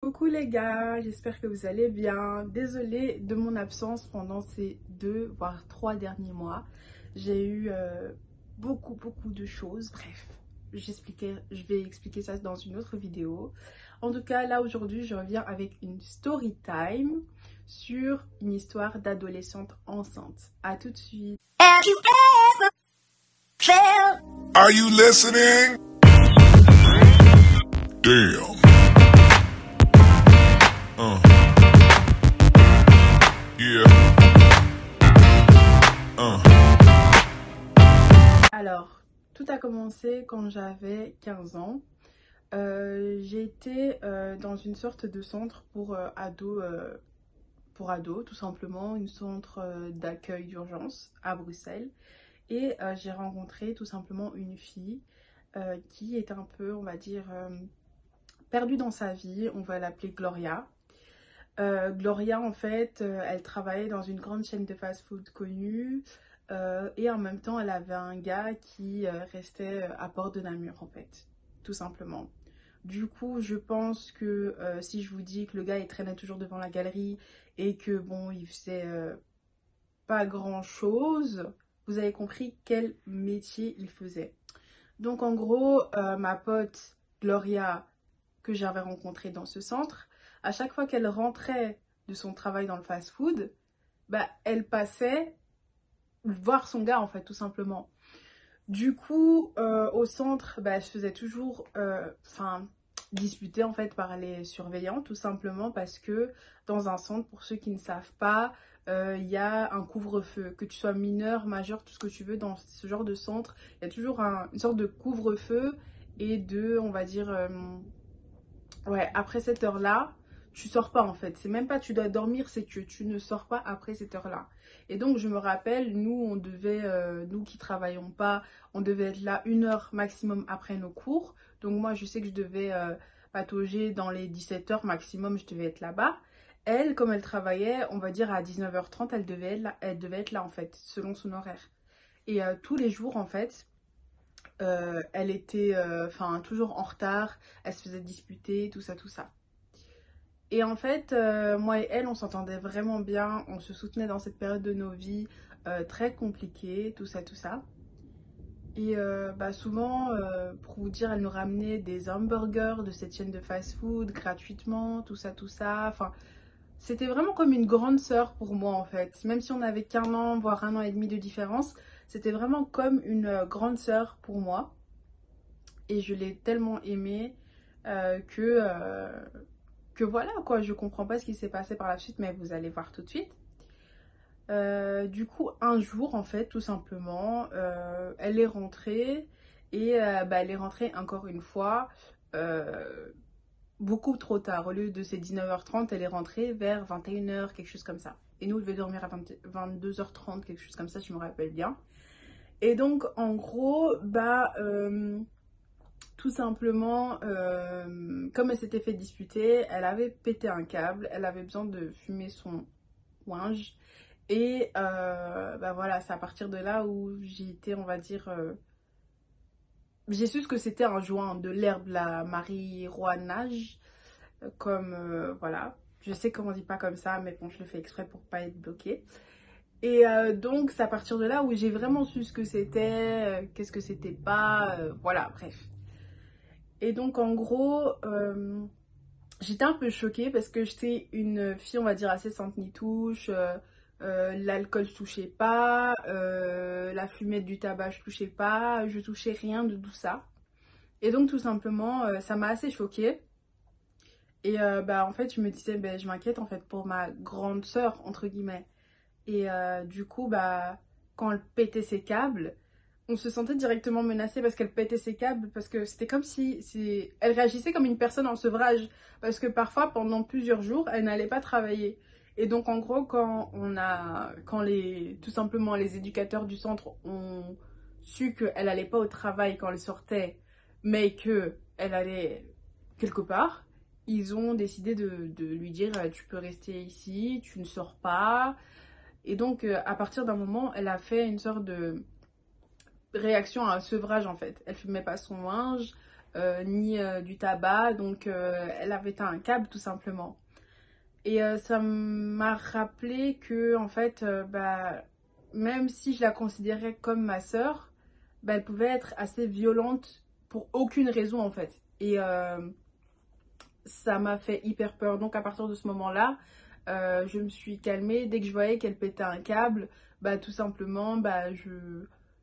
Coucou les gars, j'espère que vous allez bien. Désolée de mon absence pendant ces 2 voire 3 derniers mois. J'ai eu beaucoup de choses. Bref, je vais expliquer ça dans une autre vidéo. En tout cas, là aujourd'hui, je reviens avec une story time sur une histoire d'adolescente enceinte. À tout de suite. Have you ever felt? Are you listening? Damn. Yeah. Alors, tout a commencé quand j'avais 15 ans. J'ai été dans une sorte de centre pour ados, tout simplement, une centre d'accueil d'urgence à Bruxelles. Et j'ai rencontré tout simplement une fille qui est un peu, on va dire, perdue dans sa vie. On va l'appeler Gloria. Gloria, en fait, elle travaillait dans une grande chaîne de fast-food connue. Et en même temps, elle avait un gars qui restait à Port de Namur, en fait, tout simplement. Du coup, je pense que si je vous dis que le gars, il traînait toujours devant la galerie et que, bon, il faisait pas grand-chose, vous avez compris quel métier il faisait. Donc, en gros, ma pote Gloria, que j'avais rencontrée dans ce centre, à chaque fois qu'elle rentrait de son travail dans le fast-food, bah, elle passait voir son gars, en fait, tout simplement. Du coup, au centre, bah, je faisais toujours disputer en fait par les surveillants, tout simplement parce que dans un centre, pour ceux qui ne savent pas, il y a un couvre-feu. Que tu sois mineur, majeur, tout ce que tu veux, dans ce genre de centre, il y a toujours une sorte de couvre-feu et de, on va dire, ouais, après cette heure-là, tu sors pas en fait. C'est même pas tu dois dormir, c'est que tu ne sors pas après cette heure-là. Et donc je me rappelle, nous qui travaillons pas, on devait être là 1 heure maximum après nos cours. Donc moi je sais que je devais patauger dans les 17 heures maximum, je devais être là-bas. Elle, comme elle travaillait, on va dire à 19h30, elle devait être là en fait, selon son horaire. Et tous les jours en fait, elle était toujours en retard, elle se faisait disputer, tout ça, tout ça. Et en fait, moi et elle, on s'entendait vraiment bien, on se soutenait dans cette période de nos vies très compliquée, tout ça, tout ça. Et souvent, pour vous dire, elle nous ramenait des hamburgers de cette chaîne de fast-food gratuitement, tout ça, tout ça. Enfin, c'était vraiment comme une grande sœur pour moi en fait. Même si on n'avait qu'1 an, voire 1 an et demi de différence, c'était vraiment comme une grande sœur pour moi. Et je l'ai tellement aimée que voilà quoi, je comprends pas ce qui s'est passé par la suite, mais vous allez voir tout de suite. Du coup, un jour, en fait, tout simplement, elle est rentrée et elle est rentrée encore une fois beaucoup trop tard. Au lieu de ses 19h30, elle est rentrée vers 21h, quelque chose comme ça. Et nous, on devait dormir à 22h30, quelque chose comme ça, je me rappelle bien. Et donc, en gros, tout simplement, comme elle s'était fait disputer, elle avait pété un câble, elle avait besoin de fumer son ouinge. Et voilà, c'est à partir de là où j'ai été, on va dire, j'ai su ce que c'était un joint de l'herbe, la marijuanage, comme, voilà. Je sais qu'on dit pas comme ça, mais bon, je le fais exprès pour pas être bloquée. Et donc, c'est à partir de là où j'ai vraiment su ce que c'était, qu'est-ce que c'était pas, voilà, bref. Et donc, en gros, j'étais un peu choquée parce que j'étais une fille, on va dire, assez sainte ni touche. L'alcool je touchais pas, la fumette du tabac je touchais pas, je touchais rien de tout ça. Et donc tout simplement, ça m'a assez choquée. Et en fait, je me disais, je m'inquiète en fait pour ma grande sœur, entre guillemets. Et du coup, quand elle pétait ses câbles, on se sentait directement menacé parce qu'elle pétait ses câbles, parce que c'était comme si elle réagissait comme une personne en sevrage, parce que parfois pendant plusieurs jours elle n'allait pas travailler. Et donc en gros tout simplement les éducateurs du centre ont su qu'elle allait pas au travail quand elle sortait, mais qu'elle allait quelque part, ils ont décidé de lui dire tu peux rester ici, tu ne sors pas. Et donc à partir d'un moment elle a fait une sorte de réaction à un sevrage en fait. Elle fumait pas son linge, ni du tabac. Donc elle avait éteint un câble tout simplement. Et ça m'a rappelé que en fait, bah, même si je la considérais comme ma sœur, bah, elle pouvait être assez violente pour aucune raison en fait. Et ça m'a fait hyper peur. Donc à partir de ce moment-là, je me suis calmée. Dès que je voyais qu'elle pétait un câble, bah tout simplement, bah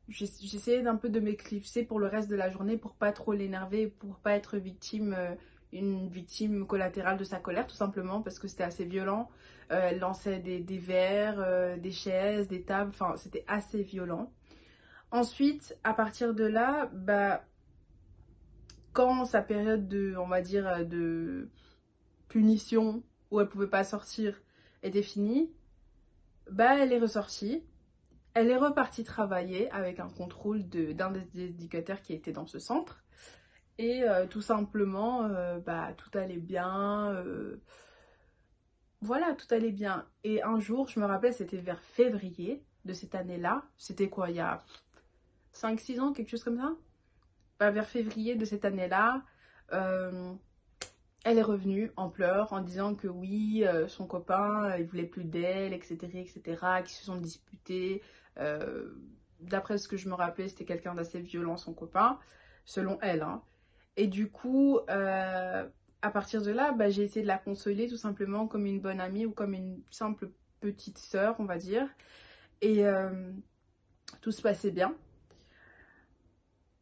j'essayais d'un peu de m'éclipser pour le reste de la journée pour pas trop l'énerver, pour pas être victime, une victime collatérale de sa colère tout simplement parce que c'était assez violent. Elle lançait des verres, des chaises, des tables, enfin c'était assez violent. Ensuite, à partir de là, bah quand sa période de, on va dire, de punition où elle pouvait pas sortir était finie, bah elle est ressortie. Elle est repartie travailler avec un contrôle d'un des éducateurs qui était dans ce centre. Et tout simplement, bah tout allait bien. Voilà, tout allait bien. Et un jour, je me rappelle, c'était vers février de cette année-là. C'était quoi, il y a 5-6 ans, quelque chose comme ça? Bah, vers février de cette année-là, elle est revenue en pleurs en disant que oui, son copain, il voulait plus d'elle, etc., etc., qu'ils se sont disputés. D'après ce que je me rappelais, c'était quelqu'un d'assez violent, son copain, selon elle, hein. Et du coup, à partir de là, bah, j'ai essayé de la consoler tout simplement comme une bonne amie ou comme une simple petite sœur, on va dire. Et tout se passait bien.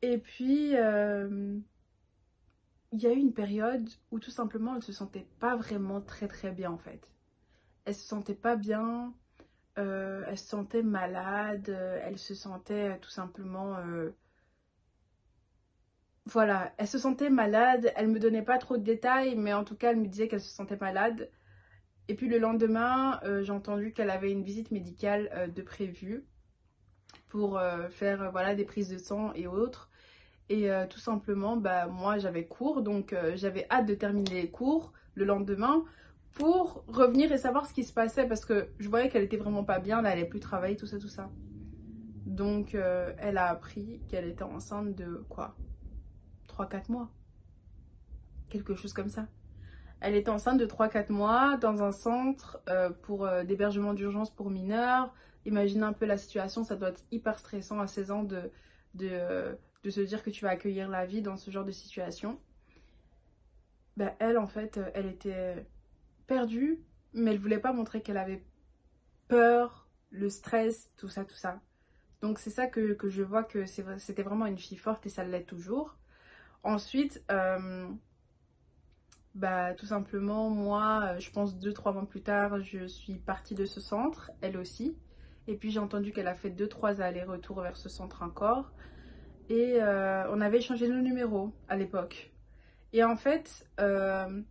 Et puis, il y a eu une période où tout simplement elle se sentait pas vraiment très bien en fait. Elle se sentait pas bien, elle se sentait malade, elle se sentait tout simplement... voilà, elle se sentait malade, elle me donnait pas trop de détails, mais en tout cas elle me disait qu'elle se sentait malade. Et puis le lendemain, j'ai entendu qu'elle avait une visite médicale de prévue pour faire voilà, des prises de sang et autres. Et tout simplement, bah, moi j'avais cours, donc j'avais hâte de terminer les cours le lendemain pour revenir et savoir ce qui se passait parce que je voyais qu'elle était vraiment pas bien, elle allait plus travailler, tout ça, tout ça. Donc elle a appris qu'elle était enceinte de quoi, 3-4 mois, quelque chose comme ça. Elle était enceinte de 3-4 mois dans un centre pour d'hébergement d'urgence pour mineurs. Imagine un peu la situation, ça doit être hyper stressant à 16 ans de se dire que tu vas accueillir la vie dans ce genre de situation. Ben, elle, en fait, elle était perdue, mais elle voulait pas montrer qu'elle avait peur, le stress, tout ça, tout ça. Donc c'est ça que je vois que c'était vraiment une fille forte et ça l'est toujours. Ensuite, bah, tout simplement, moi, je pense 2-3 mois plus tard, je suis partie de ce centre, elle aussi. Et puis j'ai entendu qu'elle a fait 2-3 allers-retours vers ce centre encore. Et on avait échangé nos numéros à l'époque. Et en fait, je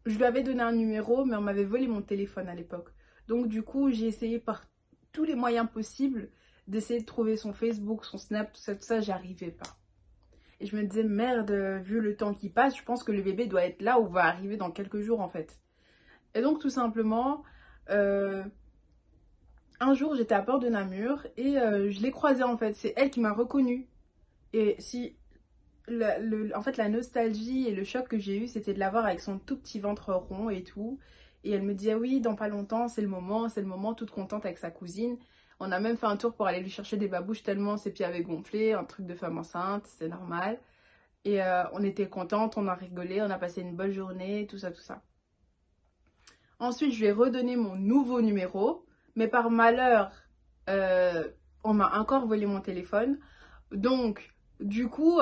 lui avais donné un numéro, mais on m'avait volé mon téléphone à l'époque. Donc du coup, j'ai essayé par tous les moyens possibles d'essayer de trouver son Facebook, son Snap, tout ça, j'y arrivais pas. Et je me disais, merde, vu le temps qui passe, je pense que le bébé doit être là ou va arriver dans quelques jours en fait. Et donc tout simplement, un jour j'étais à Port de Namur et je l'ai croisée en fait. C'est elle qui m'a reconnue. Et si en fait la nostalgie et le choc que j'ai eu, c'était de la voir avec son tout petit ventre rond et tout. Et elle me disait oui, dans pas longtemps, c'est le moment, toute contente avec sa cousine. On a même fait un tour pour aller lui chercher des babouches tellement ses pieds avaient gonflé, un truc de femme enceinte, c'est normal. Et on était contente, on a rigolé, on a passé une bonne journée, tout ça, tout ça. Ensuite, je lui ai redonné mon nouveau numéro, mais par malheur, on m'a encore volé mon téléphone. Donc, du coup,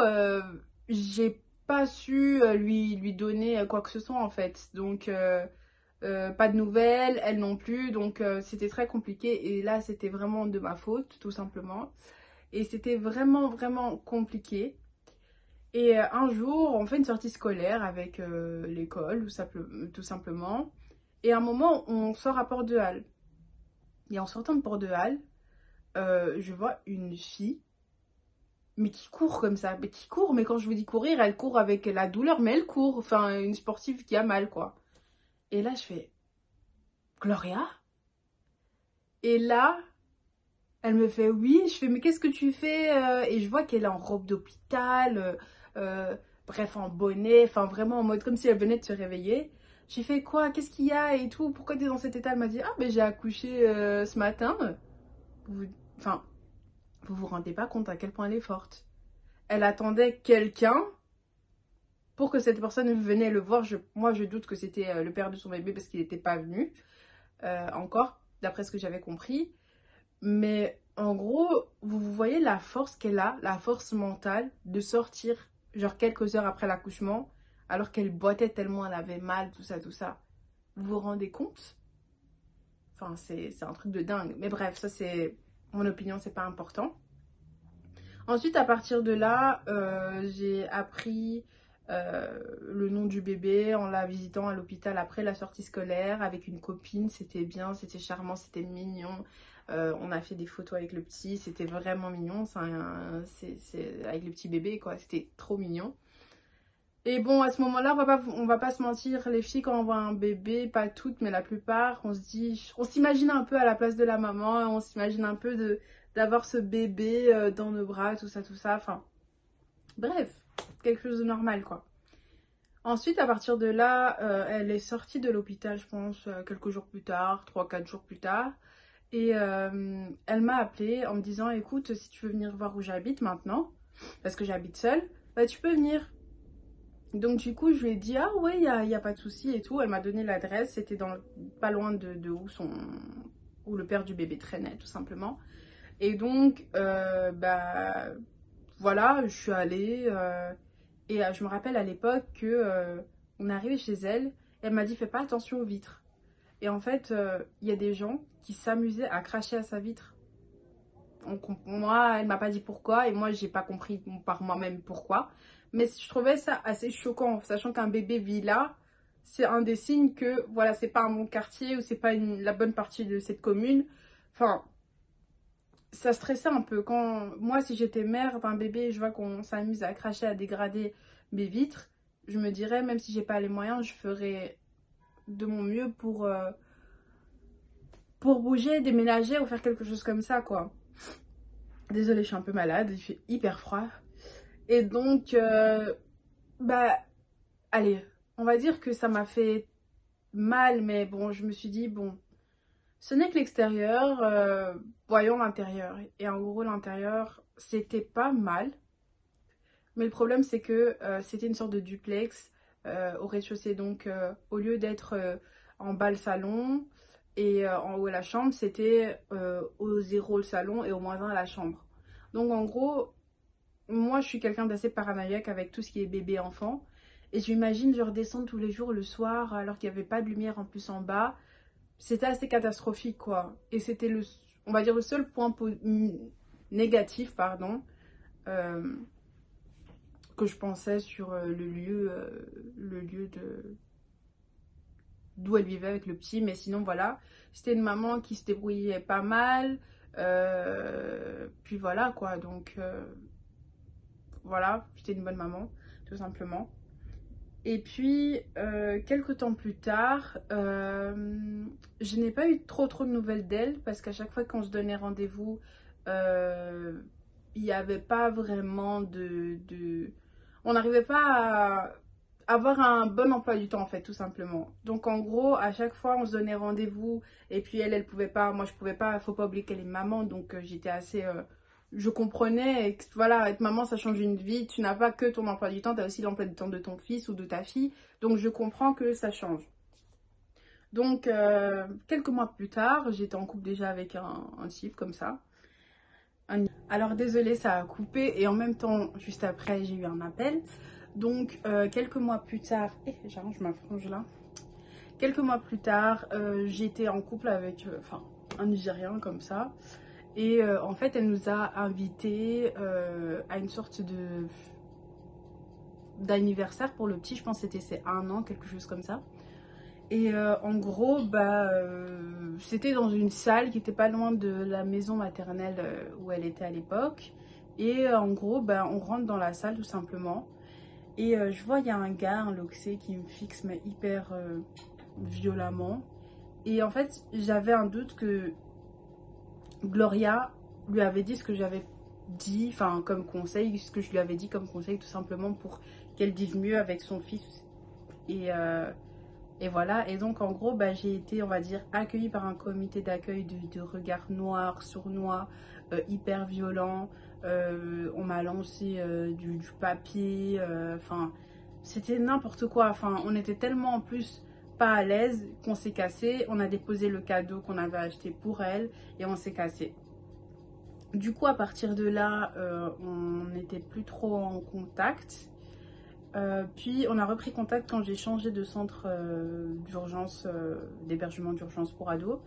j'ai pas su lui donner quoi que ce soit en fait. Donc, pas de nouvelles, elle non plus. Donc, c'était très compliqué. Et là, c'était vraiment de ma faute, tout simplement. Et c'était vraiment compliqué. Et un jour, on fait une sortie scolaire avec l'école, tout simplement. Et à un moment, on sort à Port de Halle. Et en sortant de Port de Halle, je vois une fille, mais qui court comme ça. Mais qui court, mais quand je vous dis courir, elle court avec la douleur, mais elle court. Enfin, une sportive qui a mal, quoi. Et là, je fais, Gloria? Et là, elle me fait oui. Je fais, mais qu'est-ce que tu fais? Et je vois qu'elle est en robe d'hôpital. bref, en bonnet, enfin vraiment en mode comme si elle venait de se réveiller. J'ai fait quoi? Qu'est-ce qu'il y a et tout? Pourquoi t'es dans cet état? Elle m'a dit, ah ben j'ai accouché ce matin. Vous... Enfin, vous vous rendez pas compte à quel point elle est forte. Elle attendait quelqu'un pour que cette personne venait le voir. Moi je doute que c'était le père de son bébé parce qu'il n'était pas venu encore, d'après ce que j'avais compris. Mais en gros, vous voyez la force qu'elle a, la force mentale de sortir genre quelques heures après l'accouchement, alors qu'elle boitait tellement elle avait mal, tout ça, tout ça. Vous vous rendez compte? Enfin, c'est un truc de dingue. Mais bref, ça c'est mon opinion, c'est pas important. Ensuite, à partir de là, j'ai appris le nom du bébé en la visitant à l'hôpital après la sortie scolaire avec une copine. C'était bien, c'était charmant, c'était mignon. On a fait des photos avec le petit, c'était vraiment mignon. C'est avec le petit bébé, quoi. C'était trop mignon. Et bon, à ce moment-là, on va pas se mentir, les filles, quand on voit un bébé, pas toutes, mais la plupart, on s'imagine un peu à la place de la maman, on s'imagine un peu d'avoir ce bébé dans nos bras, tout ça, enfin, bref, quelque chose de normal, quoi. Ensuite, à partir de là, elle est sortie de l'hôpital, je pense, quelques jours plus tard, 3-4 jours plus tard, et elle m'a appelée en me disant, écoute, si tu veux venir voir où j'habite maintenant, parce que j'habite seule, bah tu peux venir. Donc du coup je lui ai dit ah ouais y a pas de souci et tout. Elle m'a donné l'adresse, c'était pas loin de où le père du bébé traînait tout simplement. Et donc bah voilà, je suis allée et je me rappelle à l'époque que on est arrivé chez elle et elle m'a dit fais pas attention aux vitres. Et en fait il y a des gens qui s'amusaient à cracher à sa vitre. Moi elle m'a pas dit pourquoi et moi j'ai pas compris par moi-même pourquoi. Mais je trouvais ça assez choquant, sachant qu'un bébé vit là, c'est un des signes que, voilà, c'est pas un bon quartier ou c'est pas la bonne partie de cette commune. Enfin, ça stressait un peu. Moi, si j'étais mère d'un bébé et je vois qu'on s'amuse à cracher, à dégrader mes vitres, je me dirais, même si j'ai pas les moyens, je ferais de mon mieux pour bouger, déménager ou faire quelque chose comme ça, quoi. Désolée, je suis un peu malade, il fait hyper froid. Et donc, bah, allez, on va dire que ça m'a fait mal, mais bon, je me suis dit, bon, ce n'est que l'extérieur, voyons l'intérieur. Et en gros, l'intérieur, c'était pas mal. Mais le problème, c'est que c'était une sorte de duplex au rez-de-chaussée. Donc, au lieu d'être en bas le salon et en haut la chambre, c'était au 0 le salon et au -1 la chambre. Donc, en gros, moi, je suis quelqu'un d'assez paranoïaque avec tout ce qui est bébé-enfant. Et j'imagine, je redescends tous les jours le soir alors qu'il n'y avait pas de lumière en plus en bas. C'était assez catastrophique, quoi. Et c'était on va dire, le seul point négatif, pardon, que je pensais sur le lieu d'où elle vivait avec le petit. Mais sinon, voilà, c'était une maman qui se débrouillait pas mal. Puis voilà, quoi. Donc... voilà, j'étais une bonne maman, tout simplement. Et puis, quelques temps plus tard, je n'ai pas eu trop de nouvelles d'elle parce qu'à chaque fois qu'on se donnait rendez-vous, il n'y avait pas vraiment on n'arrivait pas à avoir un bon emploi du temps, en fait, tout simplement. Donc, en gros, à chaque fois, on se donnait rendez-vous et puis elle pouvait pas, moi, je pouvais pas, faut pas oublier qu'elle est maman, donc j'étais assez... je comprenais, et que, voilà, être maman, ça change une vie. Tu n'as pas que ton emploi du temps, tu as aussi l'emploi du temps de ton fils ou de ta fille. Donc, je comprends que ça change. Donc, quelques mois plus tard, j'étais en couple déjà avec un type comme ça. Alors, désolée, ça a coupé. Et en même temps, juste après, j'ai eu un appel. Donc, quelques mois plus tard... j'arrange ma frange là. Quelques mois plus tard, j'étais en couple avec un Nigérien comme ça. Et en fait, elle nous a invités à une sorte d'anniversaire pour le petit. Je pense que c'était ses 1 an, quelque chose comme ça. Et en gros, bah, c'était dans une salle qui n'était pas loin de la maison maternelle où elle était à l'époque. Et en gros, bah, on rentre dans la salle tout simplement. Et je vois, il y a un gars, un loxé, qui me fixe, mais hyper violemment. Et en fait, j'avais un doute que Gloria lui avait dit ce que j'avais dit, enfin comme conseil, ce que je lui avais dit comme conseil tout simplement pour qu'elle vive mieux avec son fils. Et voilà, et donc en gros bah, j'ai été, on va dire, accueillie par un comité d'accueil de regard noir, sournois, hyper violent. On m'a lancé du papier, enfin c'était n'importe quoi, enfin on était tellement en plus pas à l'aise qu'on s'est cassé. On a déposé le cadeau qu'on avait acheté pour elle et on s'est cassé. Du coup à partir de là on n'était plus trop en contact. Puis on a repris contact quand j'ai changé de centre d'urgence, d'hébergement d'urgence pour ados,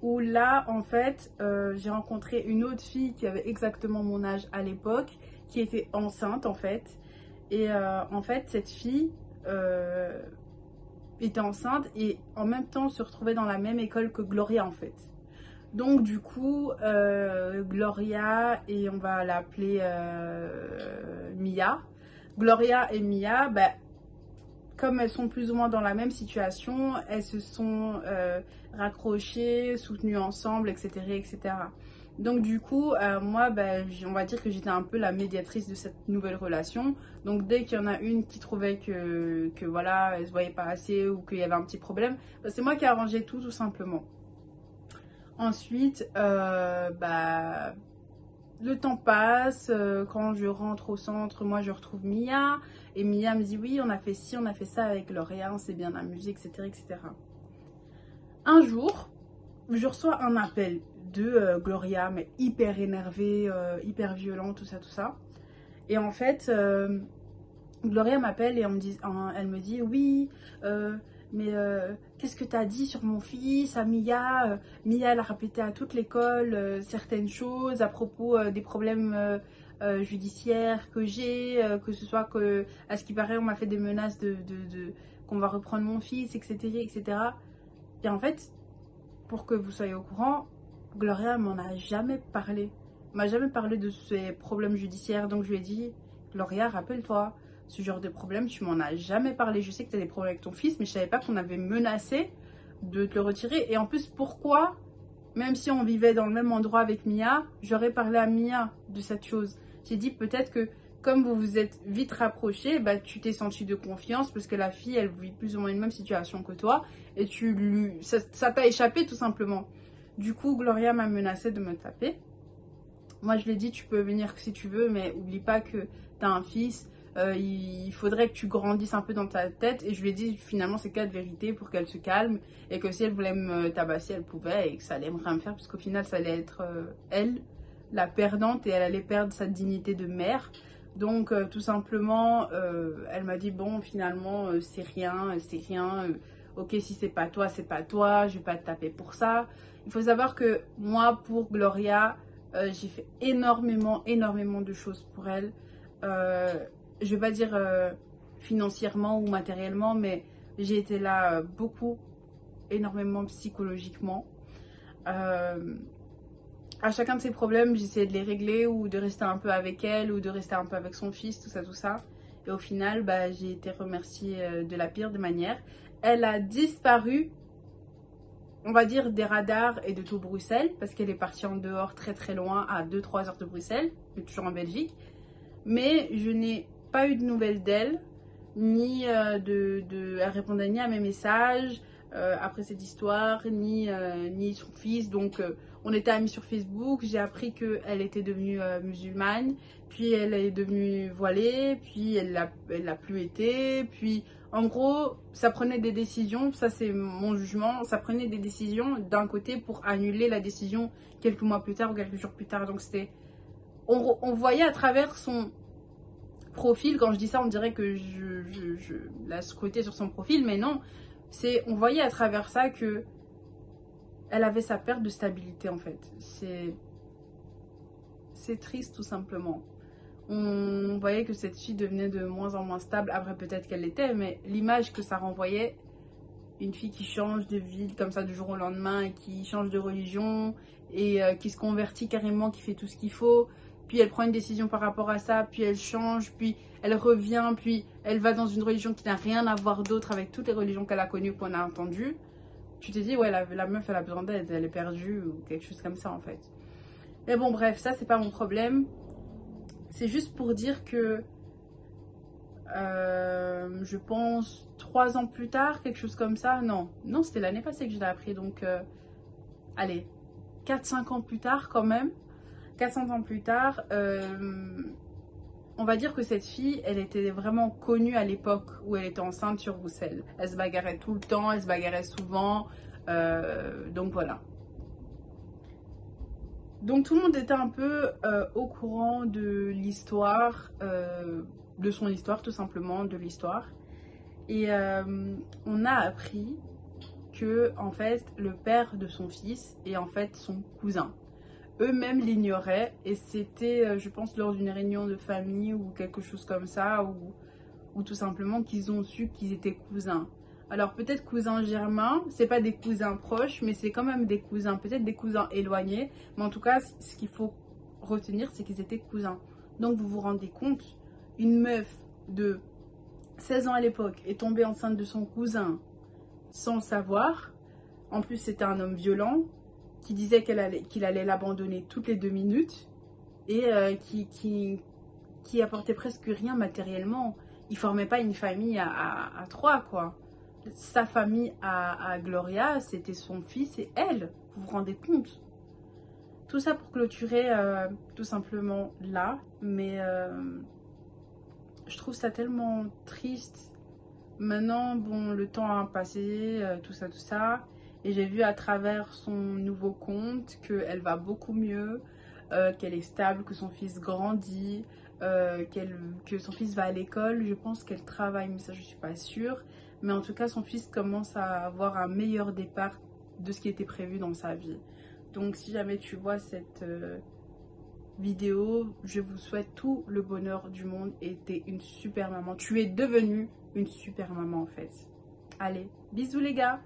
où là en fait j'ai rencontré une autre fille qui avait exactement mon âge à l'époque, qui était enceinte en fait. Et en fait cette fille était enceinte et en même temps se retrouvait dans la même école que Gloria en fait. Donc du coup Gloria, et on va l'appeler Mia. Gloria et Mia, bah, comme elles sont plus ou moins dans la même situation, elles se sont raccrochées, soutenues ensemble, etc. etc. Donc du coup, moi, bah, on va dire que j'étais un peu la médiatrice de cette nouvelle relation. Donc dès qu'il y en a une qui trouvait que voilà, elle se voyait pas assez ou qu'il y avait un petit problème, bah, c'est moi qui arrangeais tout simplement. Ensuite, bah... le temps passe, quand je rentre au centre, moi je retrouve Mia. Et Mia me dit oui, on a fait ci, on a fait ça avec Gloria, on s'est bien amusé, etc. etc. Un jour, je reçois un appel de Gloria, mais hyper énervée, hyper violent, tout ça. Et en fait, Gloria m'appelle et elle me dit oui, mais qu'est-ce que tu as dit sur mon fils à Mia? Mia, elle a répété à toute l'école certaines choses à propos des problèmes judiciaires que j'ai, que ce soit que, à ce qui paraît, on m'a fait des menaces qu'on va reprendre mon fils, etc., etc. Et en fait, pour que vous soyez au courant, Gloria m'en a jamais parlé. M'a jamais parlé de ces problèmes judiciaires. Donc je lui ai dit, Gloria, rappelle-toi, ce genre de problème, tu m'en as jamais parlé. Je sais que tu as des problèmes avec ton fils, mais je savais pas qu'on avait menacé de te le retirer. Et en plus, pourquoi, même si on vivait dans le même endroit avec Mia, j'aurais parlé à Mia de cette chose. J'ai dit peut-être que comme vous vous êtes vite rapprochés, bah, tu t'es senti de confiance parce que la fille, elle vit plus ou moins une même situation que toi et ça t'a échappé tout simplement. Du coup, Gloria m'a menacé de me taper. Moi, je lui ai dit, tu peux venir si tu veux, mais oublie pas que tu as un fils. Il faudrait que tu grandisses un peu dans ta tête. Et je lui ai dit finalement ces 4 vérités pour qu'elle se calme. Et que si elle voulait me tabasser, elle pouvait. Et que ça allait rien me faire. Parce qu'au final, ça allait être elle, la perdante. Et elle allait perdre sa dignité de mère. Donc tout simplement, elle m'a dit bon finalement c'est rien. Ok, si c'est pas toi, c'est pas toi. Je vais pas te taper pour ça. Il faut savoir que moi, pour Gloria, j'ai fait énormément de choses pour elle. Je vais pas dire financièrement ou matériellement, mais j'ai été là énormément psychologiquement. À chacun de ses problèmes, j'essayais de les régler ou de rester un peu avec elle ou de rester un peu avec son fils, tout ça. Et au final, bah, j'ai été remerciée de la pire des manières. Elle a disparu, on va dire, des radars et de tout Bruxelles, parce qu'elle est partie en dehors très loin, à 2-3 heures de Bruxelles, mais toujours en Belgique. Mais je n'ai pas eu de nouvelles d'elle, ni elle répondait ni à mes messages après cette histoire, ni son fils. Donc on était amis sur Facebook. J'ai appris qu'elle était devenue musulmane, puis elle est devenue voilée, puis elle l'a plus été, puis en gros ça prenait des décisions, ça c'est mon jugement, ça prenait des décisions d'un côté pour annuler la décision quelques mois plus tard ou quelques jours plus tard. Donc c'était, on voyait à travers son profil, quand je dis ça on dirait que je la scrutais sur son profil, mais non, on voyait à travers ça que elle avait sa perte de stabilité en fait. C'est triste tout simplement. On voyait que cette fille devenait de moins en moins stable. Après peut-être qu'elle l'était, mais l'image que ça renvoyait, une fille qui change de ville comme ça du jour au lendemain et qui change de religion et qui se convertit carrément, qui fait tout ce qu'il faut, puis elle prend une décision par rapport à ça, puis elle change, puis elle revient, puis elle va dans une religion qui n'a rien à voir d'autre avec toutes les religions qu'elle a connues, qu'on a entendues. Tu te dis ouais, la meuf elle a besoin d'aide, elle est perdue ou quelque chose comme ça en fait. Mais bon bref, ça c'est pas mon problème. C'est juste pour dire que je pense 3 ans plus tard, quelque chose comme ça. Non, c'était l'année passée que je l'ai appris. Donc, allez, 4-5 ans plus tard quand même. 400 ans plus tard, on va dire que cette fille, elle était vraiment connue à l'époque où elle était enceinte sur Roussel. Elle se bagarrait tout le temps, elle se bagarrait souvent. Donc voilà. Donc tout le monde était un peu au courant de l'histoire, de son histoire tout simplement, de l'histoire. Et on a appris que en fait le père de son fils est en fait son cousin. Eux-mêmes l'ignoraient et c'était je pense lors d'une réunion de famille ou quelque chose comme ça ou tout simplement qu'ils ont su qu'ils étaient cousins. Alors peut-être cousins germains, c'est pas des cousins proches mais c'est quand même des cousins, peut-être des cousins éloignés, mais en tout cas ce qu'il faut retenir c'est qu'ils étaient cousins. Donc vous vous rendez compte, une meuf de 16 ans à l'époque est tombée enceinte de son cousin sans le savoir. En plus c'était un homme violent qui disait qu'il allait l'abandonner toutes les 2 minutes et qui apportait presque rien matériellement. Il formait pas une famille à 3 quoi. Sa famille à Gloria, c'était son fils et elle. Vous vous rendez compte? Tout ça pour clôturer tout simplement là. Mais je trouve ça tellement triste. Maintenant, bon, le temps a passé, tout ça. Et j'ai vu à travers son nouveau compte qu'elle va beaucoup mieux, qu'elle est stable, que son fils grandit, que son fils va à l'école. Je pense qu'elle travaille, mais ça je suis pas sûre. Mais en tout cas, son fils commence à avoir un meilleur départ de ce qui était prévu dans sa vie. Donc si jamais tu vois cette vidéo, je vous souhaite tout le bonheur du monde et t'es une super maman. Tu es devenue une super maman en fait. Allez, bisous les gars!